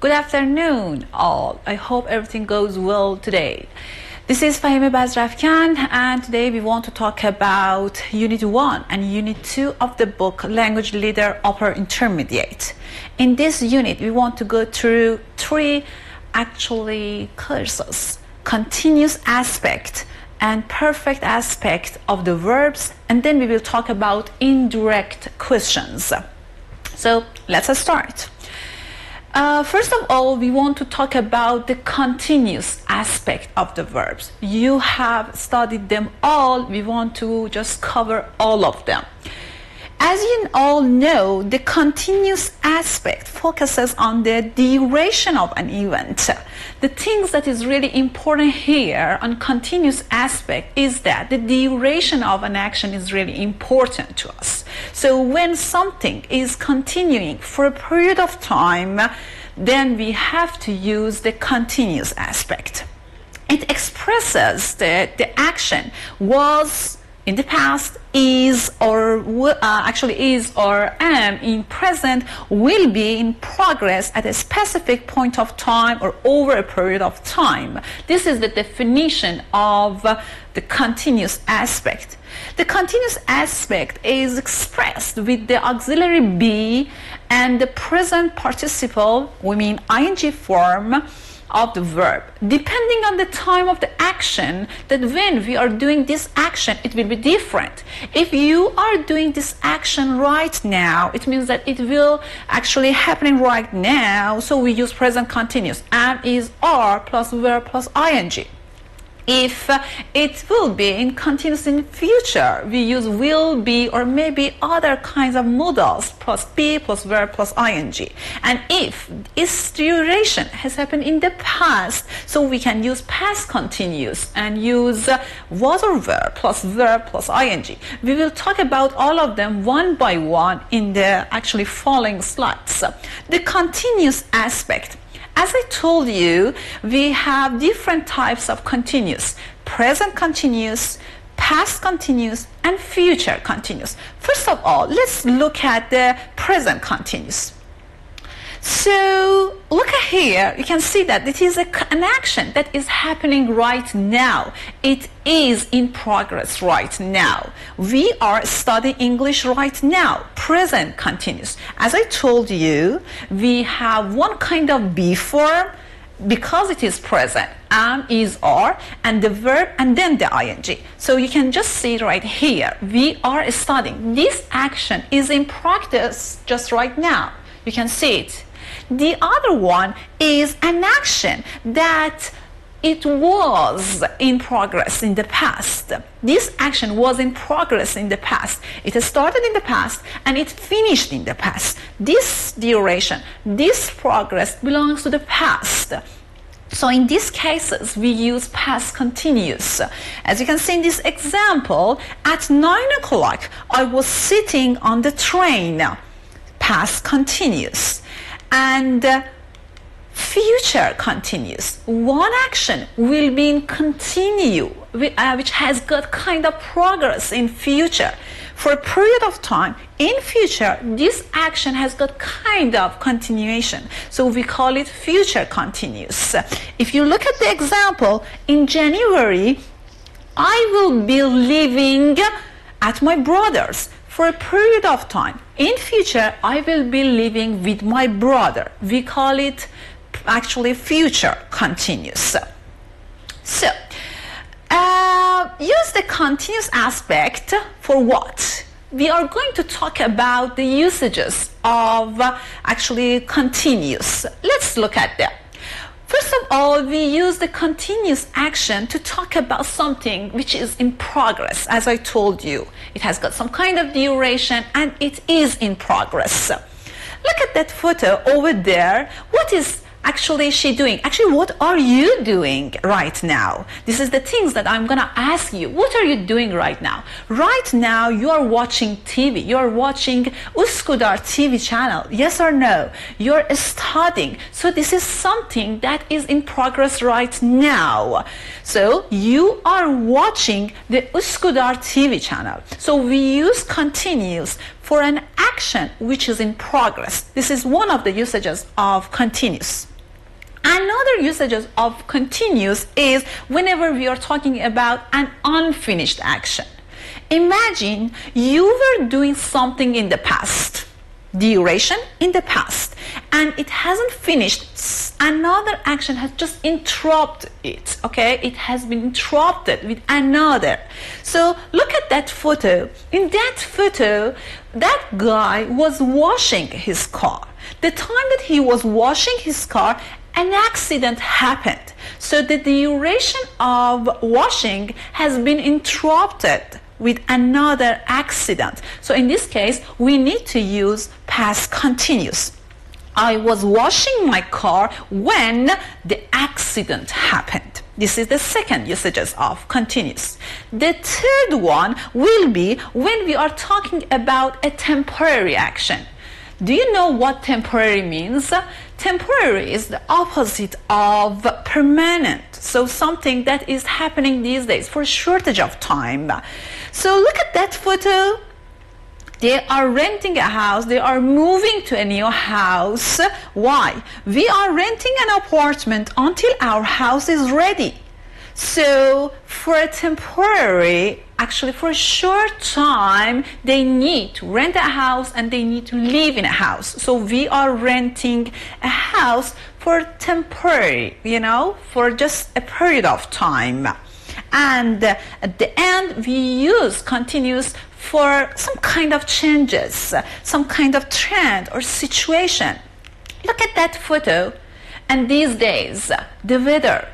Good afternoon, all. I hope everything goes well today. This is Fahime Bazrafkan, and today we want to talk about Unit 1 and Unit 2 of the book Language Leader Upper Intermediate. In this unit, we want to go through three courses: continuous aspect and perfect aspect of the verbs, and then we will talk about indirect questions. So let's start. First of all, we want to talk about the continuous aspect of the verbs. You have studied them all. We want to just cover all of them. As you all know, the continuous aspect focuses on the duration of an event. The things that is really important here on continuous aspect is that the duration of an action is really important to us. So when something is continuing for a period of time, then we have to use the continuous aspect. It expresses that the action was in the past, is or is or am in present, will be in progress at a specific point of time or over a period of time. This is the definition of the continuous aspect. The continuous aspect is expressed with the auxiliary be and the present participle, we mean ing form, of the verb, depending on the time of the action, that when we are doing this action, it will be different. If you are doing this action right now, it means that it will actually happening right now, so we use present continuous, am, is, are, plus verb, plus ing. If it will be in continuous in future, we use will be or maybe other kinds of modals, plus be, plus verb, plus ing. And if its duration has happened in the past, so we can use past continuous and use was or were plus verb plus ing. We will talk about all of them one by one in the following slides. The continuous aspect. As I told you, we have different types of continuous: present continuous, past continuous, and future continuous. First of all, let's look at the present continuous. So look at here, you can see that it is an action that is happening right now. It is in progress right now. We are studying English right now, present continuous. As I told you, we have one kind of be form because it is present, am, is, are, and the verb and then the ing. So you can just see right here, we are studying. This action is in practice just right now. You can see it. The other one is an action that it was in progress in the past. This action was in progress in the past. It started in the past and it finished in the past. This duration, this progress belongs to the past. So in these cases, we use past continuous. As you can see in this example, at 9 o'clock, I was sitting on the train. Past continuous. And future continuous. One action will be in continue, which has got kind of progress in future. For a period of time, in future, this action has got kind of continuation. So we call it future continuous. If you look at the example, in January, I will be living at my brother's for a period of time. In future, I will be living with my brother. We call it future continuous. So, use the continuous aspect for what? We are going to talk about the usages of continuous. Let's look at them. First of all, we use the continuous action to talk about something which is in progress. As I told you, it has got some kind of duration and it is in progress. Look at that photo over there. What is she doing? What are you doing right now? This is the things that I'm gonna ask you. What are you doing right now? Right now, you are watching TV. You are watching Üsküdar TV channel. Yes or no? You're studying. So this is something that is in progress right now. So you are watching the Üsküdar TV channel. So we use continuous for an action which is in progress. This is one of the usages of continuous. Another usages of continuous is whenever we are talking about an unfinished action. Imagine you were doing something in the past, duration in the past, and it hasn't finished. Another action has just interrupted it, okay? It has been interrupted with another. So look at that photo. In that photo, that guy was washing his car. The time that he was washing his car, an accident happened. So the duration of washing has been interrupted with another accident. So in this case, we need to use past continuous. I was washing my car when the accident happened. This is the second usages of continuous. The third one will be when we are talking about a temporary action. Do you know what temporary means? Temporary is the opposite of permanent. So something that is happening these days for a shortage of time. So look at that photo. They are renting a house. They are moving to a new house. Why? We are renting an apartment until our house is ready. So for a temporary, actually for a short time, they need to rent a house and they need to live in a house. So we are renting a house for temporary, you know, for just a period of time. And at the end, we use continuous for some kind of changes, some kind of trend or situation. Look at that photo. And these days, the weather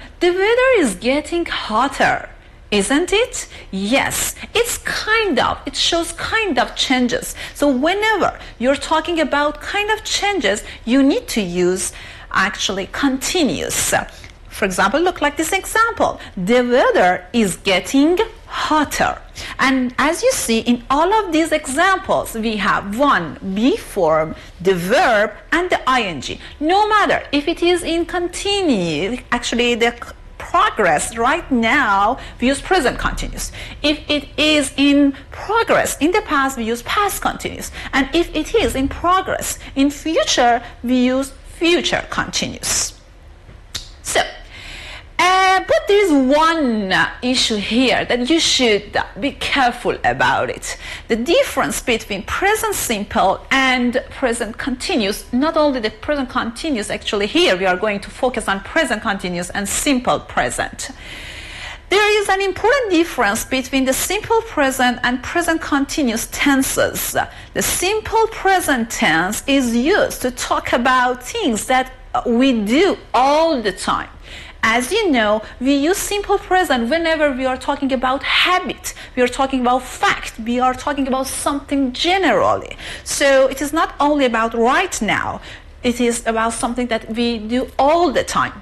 is getting hotter, isn't it? Yes, it shows kind of changes. So whenever you're talking about kind of changes, you need to use actually continuous. For example, look like this example. The weather is getting hotter. And as you see in all of these examples, we have one be form, the verb, and the ing. No matter if it is in continue, actually the progress right now, we use present continuous. If it is in progress in the past, we use past continuous. And if it is in progress in future, we use future continuous. So, but there is one issue here that you should be careful about it. The difference between present simple and present continuous, not only the present continuous, actually here we are going to focus on present continuous and simple present. There is an important difference between the simple present and present continuous tenses. The simple present tense is used to talk about things that we do all the time. As you know, we use simple present whenever we are talking about habit, we are talking about fact, we are talking about something generally. So it is not only about right now, it is about something that we do all the time.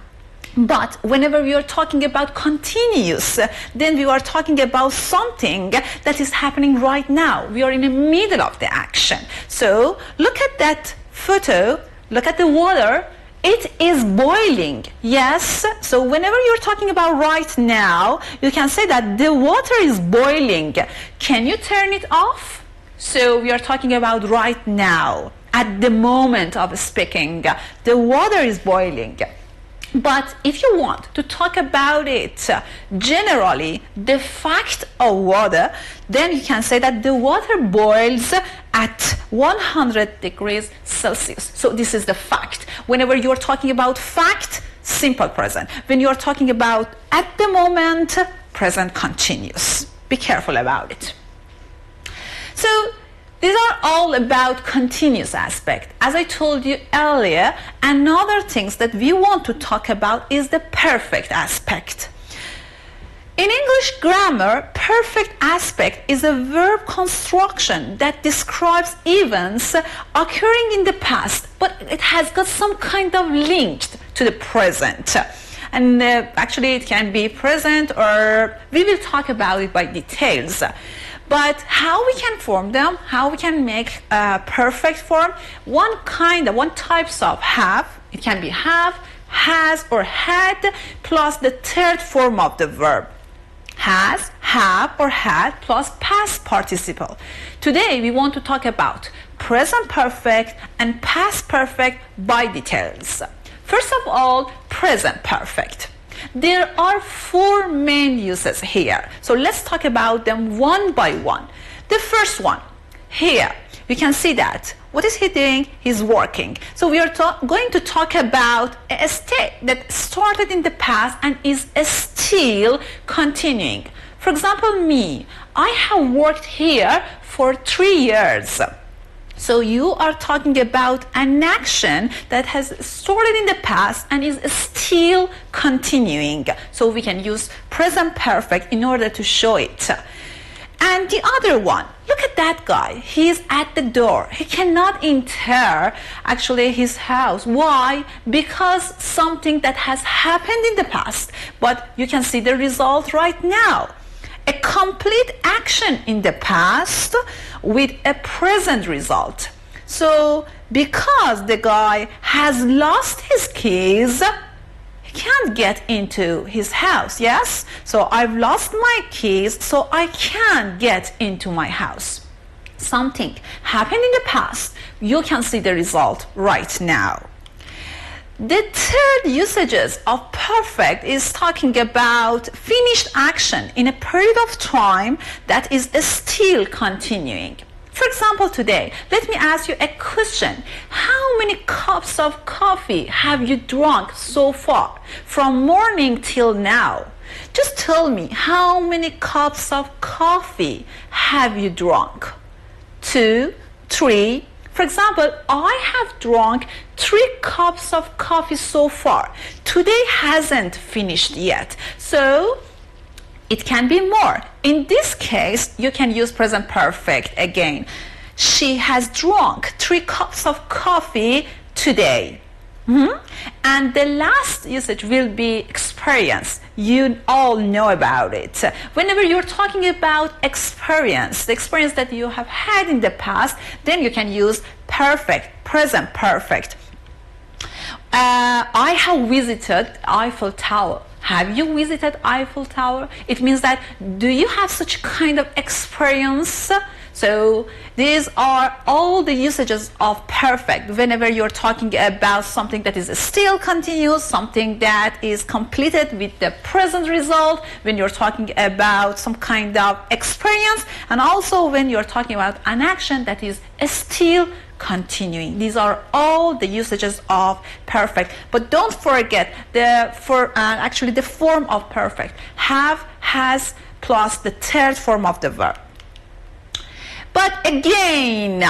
But whenever we are talking about continuous, then we are talking about something that is happening right now. We are in the middle of the action. So look at that photo, look at the water. It is boiling, yes. So whenever you're talking about right now, you can say that the water is boiling. Can you turn it off? So we are talking about right now, at the moment of speaking. The water is boiling. But if you want to talk about it generally, the fact of water, then you can say that the water boils at 100 degrees Celsius. So this is the fact. Whenever you're talking about fact, simple present. When you're talking about at the moment, present continuous. Be careful about it. So these are all about continuous aspect. As I told you earlier, another things that we want to talk about is the perfect aspect. In English grammar, perfect aspect is a verb construction that describes events occurring in the past, but it has got some kind of link to the present. And actually it can be present, or we will talk about it by details. But how we can form them, how we can make a perfect form, one types of have, it can be have, has, or had, plus the third form of the verb. Has, have, or had, plus past participle. Today we want to talk about present perfect and past perfect by details. First of all, present perfect. There are 4 main uses here. So let's talk about them one by one. The first one, here, you can see that. What is he doing? He's working. So we are going to talk about a state that started in the past and is still continuing. For example, me, I have worked here for 3 years. So you are talking about an action that has started in the past and is still continuing. So we can use present perfect in order to show it. And the other one, look at that guy. He's at the door. He cannot enter actually his house. Why? Because something that has happened in the past, but you can see the result right now. A complete action in the past with a present result. So because the guy has lost his keys, he can't get into his house, yes? So I've lost my keys, so I can't get into my house. Something happened in the past. You can see the result right now. The third usages of perfect is talking about finished action in a period of time that is still continuing. For example, today, let me ask you a question. How many cups of coffee have you drunk so far, from morning till now? Just tell me, how many cups of coffee have you drunk? 2, 3. For example, I have drunk 3 cups of coffee so far. Today hasn't finished yet. So it can be more. In this case, you can use present perfect again. She has drunk 3 cups of coffee today. And the last usage will be experience. You all know about it. Whenever you're talking about experience, the experience that you have had in the past, then you can use perfect, present perfect. I have visited Eiffel Tower. Have you visited Eiffel Tower? It means that, do you have such kind of experience? So these are all the usages of perfect whenever you're talking about something that is still continuous, something that is completed with the present result, when you're talking about some kind of experience, and also when you're talking about an action that is still continuing. These are all the usages of perfect. But don't forget the form of perfect. Have, has, plus the third form of the verb. But again,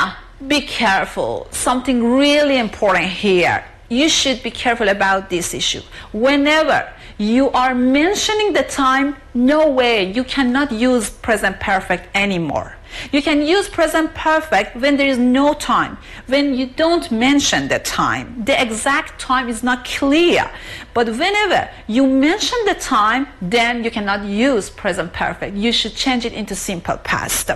be careful. Something really important here. You should be careful about this issue. Whenever you are mentioning the time, no way, you cannot use present perfect anymore. You can use present perfect when there is no time, when you don't mention the time. The exact time is not clear. But whenever you mention the time, then you cannot use present perfect. You should change it into simple past.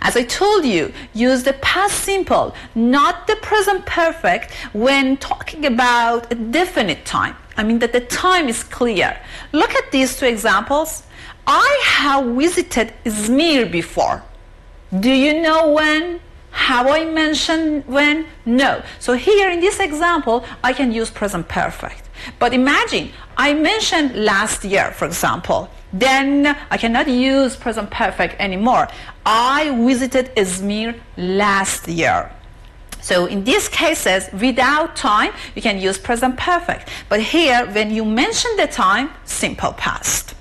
As I told you, use the past simple, not the present perfect, when talking about a definite time. I mean that the time is clear. Look at these 2 examples. I have visited Izmir before. Do you know when? Have I mentioned when? No. So here in this example, I can use present perfect. But imagine, I mentioned last year, for example. Then I cannot use present perfect anymore. I visited Izmir last year. So in these cases, without time, you can use present perfect. But here, when you mention the time, simple past.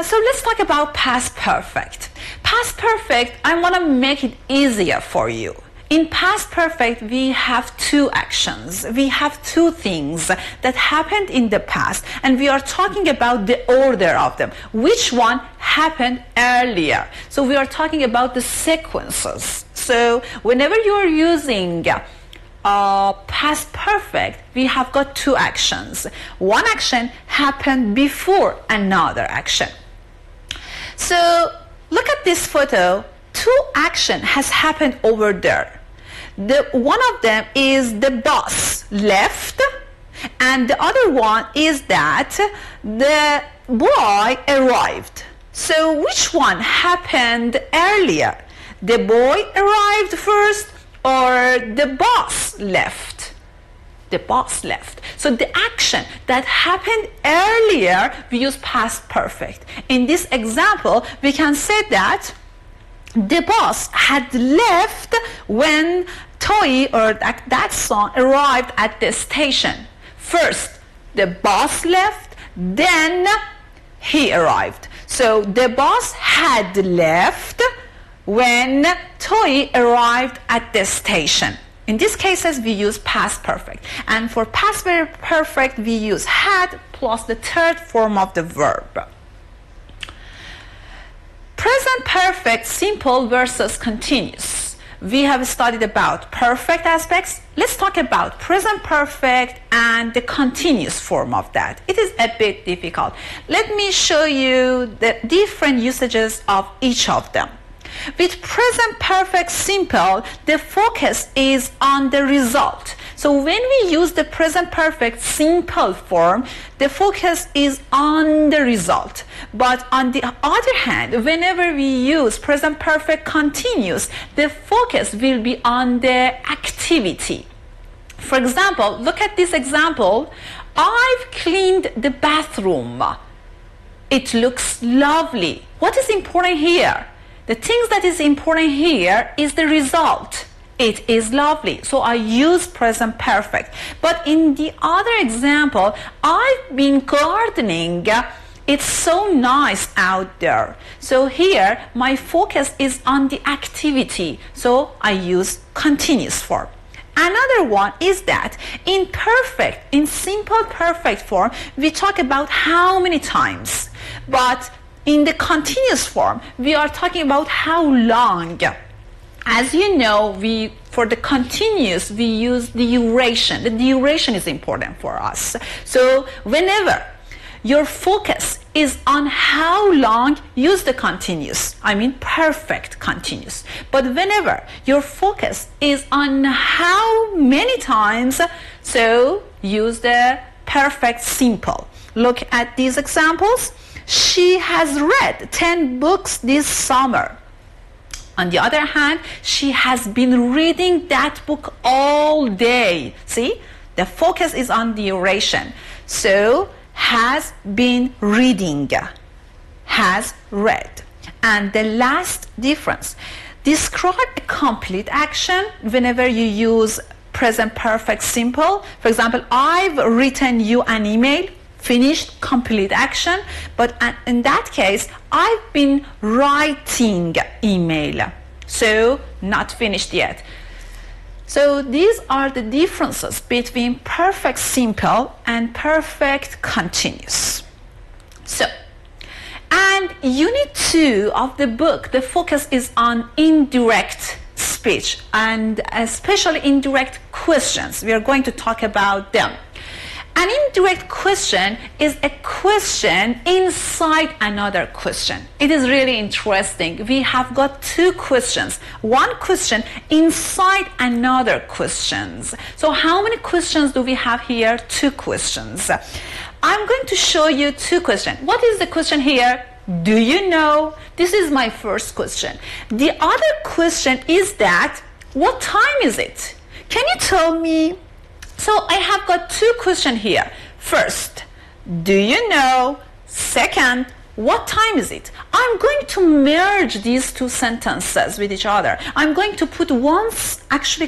So let's talk about past perfect. Past perfect, I want to make it easier for you. In past perfect, we have 2 actions. We have 2 things that happened in the past, and we are talking about the order of them. Which one happened earlier? So we are talking about the sequences. So whenever you are using past perfect, we have got 2 actions. One action happened before another action. So look at this photo. 2 action has happened over there. One of them is the bus left, and the other one is that the boy arrived. So which one happened earlier? The boy arrived first or the bus left? The boss left. So the action that happened earlier, we use past perfect. In this example, we can say that the boss had left when Toy, or that son, arrived at the station. First, the boss left, then he arrived. So the boss had left when Toy arrived at the station. In these cases, we use past perfect. And for past perfect, we use had plus the third form of the verb. Present perfect, simple versus continuous. We have studied about perfect aspects. Let's talk about present perfect and the continuous form of that. It is a bit difficult. Let me show you the different usages of each of them. With present perfect simple, the focus is on the result. So when we use the present perfect simple form, the focus is on the result. But on the other hand, whenever we use present perfect continuous, the focus will be on the activity. For example, look at this example. I've cleaned the bathroom. It looks lovely. What is important here? The things that is important here is the result. It is lovely. So I use present perfect. But in the other example, I've been gardening. It's so nice out there. So here, my focus is on the activity. So I use continuous form. Another one is that in simple perfect form, we talk about how many times. But in the continuous form, we are talking about how long. As you know, for the continuous, we use the duration. The duration is important for us. So whenever your focus is on how long, use the continuous. I mean perfect continuous. But whenever your focus is on how many times, so use the perfect simple. Look at these examples. She has read 10 books this summer. On the other hand, she has been reading that book all day. See, the focus is on the duration. So, has been reading, has read. And the last difference, describe a complete action whenever you use present perfect simple. For example, I've written you an email. Finished, complete action. But in that case, I've been writing email. So, not finished yet. So, these are the differences between perfect simple and perfect continuous. So, and unit 2 of the book, the focus is on indirect speech and especially indirect questions. We are going to talk about them. An indirect question is a question inside another question. It is really interesting. We have got 2 questions. One question inside another questions. So how many questions do we have here? 2 questions. I'm going to show you 2 questions. What is the question here? Do you know? This is my first question. The other question is that, what time is it? Can you tell me? So I have got 2 questions here. First, do you know? Second, what time is it? I'm going to merge these 2 sentences with each other. I'm going to put one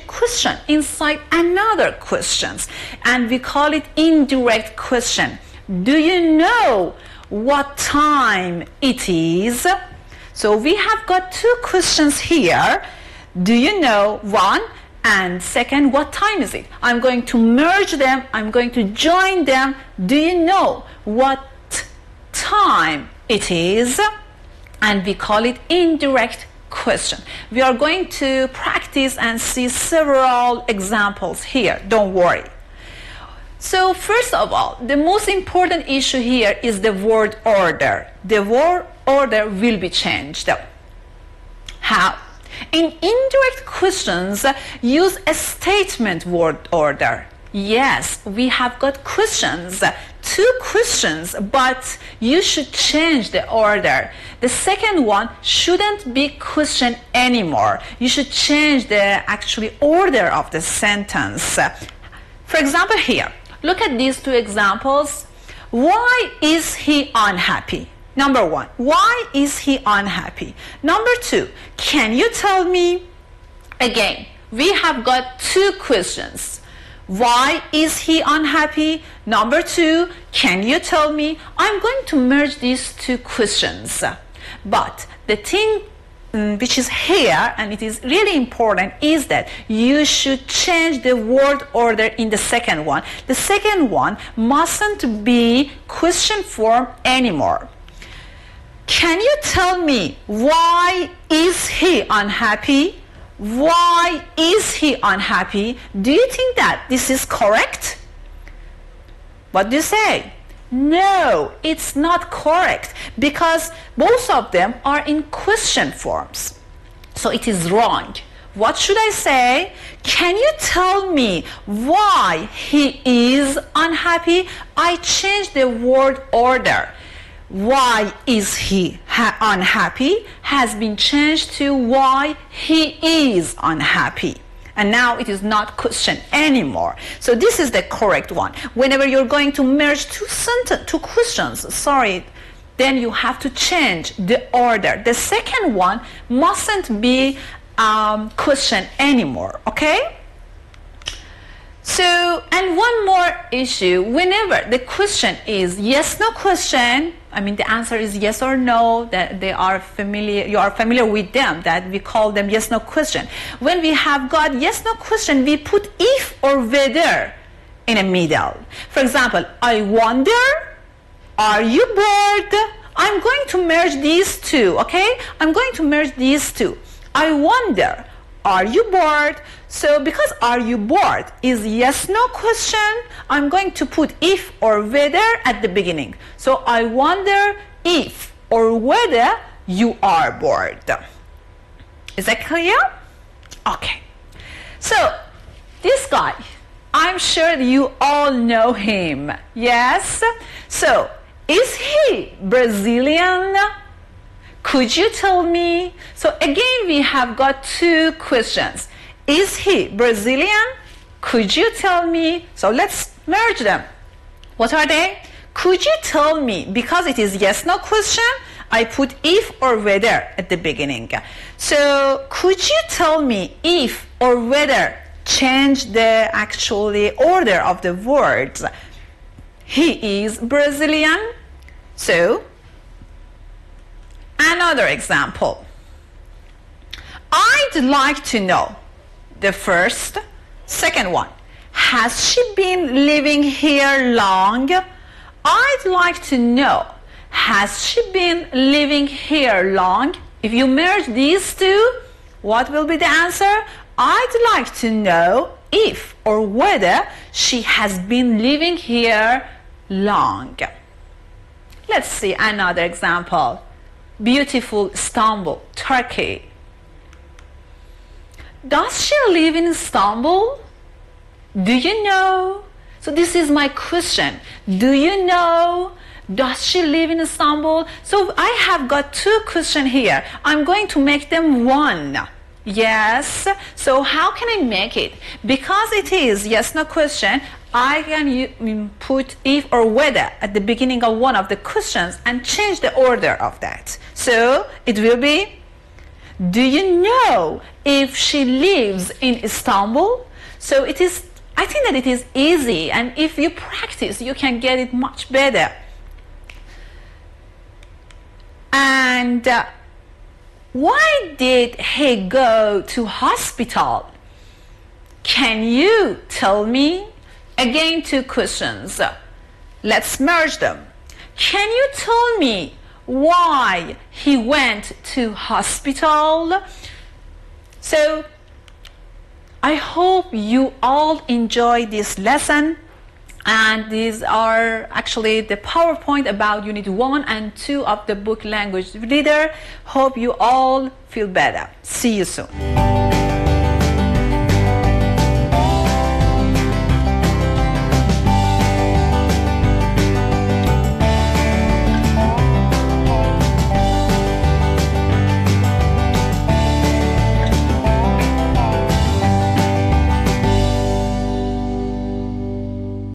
question inside another question. And we call it indirect question. Do you know what time it is? So we have got 2 questions here. Do you know? One. And second, what time is it? I'm going to merge them. I'm going to join them. Do you know what time it is? And we call it indirect question. We are going to practice and see several examples here. Don't worry. So first of all, the most important issue here is the word order. The word order will be changed. How? In indirect questions, use a statement word order. Yes, we have got questions, 2 questions, but you should change the order. The second one shouldn't be question anymore. You should change the actually order of the sentence. For example, here, look at these two examples. Why is he unhappy? Number one, why is he unhappy? Number two, can you tell me? Again, we have got two questions. Why is he unhappy? Number two, can you tell me? I'm going to merge these two questions. But the thing which is here, and it is really important, is that you should change the word order in the second one. The second one mustn't be question form anymore. Can you tell me why is he unhappy? Why is he unhappy? Do you think that this is correct? What do you say? No, it's not correct, because both of them are in question forms. So it is wrong. What should I say? Can you tell me why he is unhappy? I changed the word order. Why is he unhappy has been changed to why he is unhappy. And now it is not question anymore. So this is the correct one. Whenever you're going to merge two questions, then you have to change the order. The second one mustn't be question anymore, okay? So, and one more issue, whenever the question is yes, no question, I mean the answer is yes or no, that they are familiar, you are familiar with them, that we call them yes, no question. When we have got yes, no question, we put if or whether in the middle. For example, I wonder, are you bored? I'm going to merge these two, okay? I'm going to merge these two. I wonder, are you bored? So because are you bored is yes, no question, I'm going to put if or whether at the beginning. So I wonder if or whether you are bored. Is that clear? Okay. So this guy, I'm sure you all know him. Yes? So is he Brazilian? Could you tell me? So again, we have got two questions. Is he Brazilian? Could you tell me? So let's merge them. What are they? Could you tell me? Because it is yes, no question, I put if or whether at the beginning. So could you tell me if or whether change the actually order of the words? He is Brazilian. So another example. I'd like to know. The first, second one. Has she been living here long? I'd like to know. Has she been living here long? If you merge these two, what will be the answer? I'd like to know if or whether she has been living here long. Let's see another example. Beautiful Istanbul, Turkey. Does she live in Istanbul? Do you know? So this is my question. Do you know? Does she live in Istanbul? So I have got two questions here. I'm going to make them one. Yes. So how can I make it? Because it is yes, no question, I can put if or whether at the beginning of one of the questions and change the order of that. So it will be, do you know if she lives in Istanbul? So it is, I think that it is easy, and if you practice, you can get it much better. And why did he go to hospital? Can you tell me? Again, two questions. Let's merge them. Can you tell me why he went to hospital? So I hope you all enjoy this lesson, and these are actually the PowerPoint about Unit 1 and 2 of the book Language Reader. Hope you all feel better. See you soon.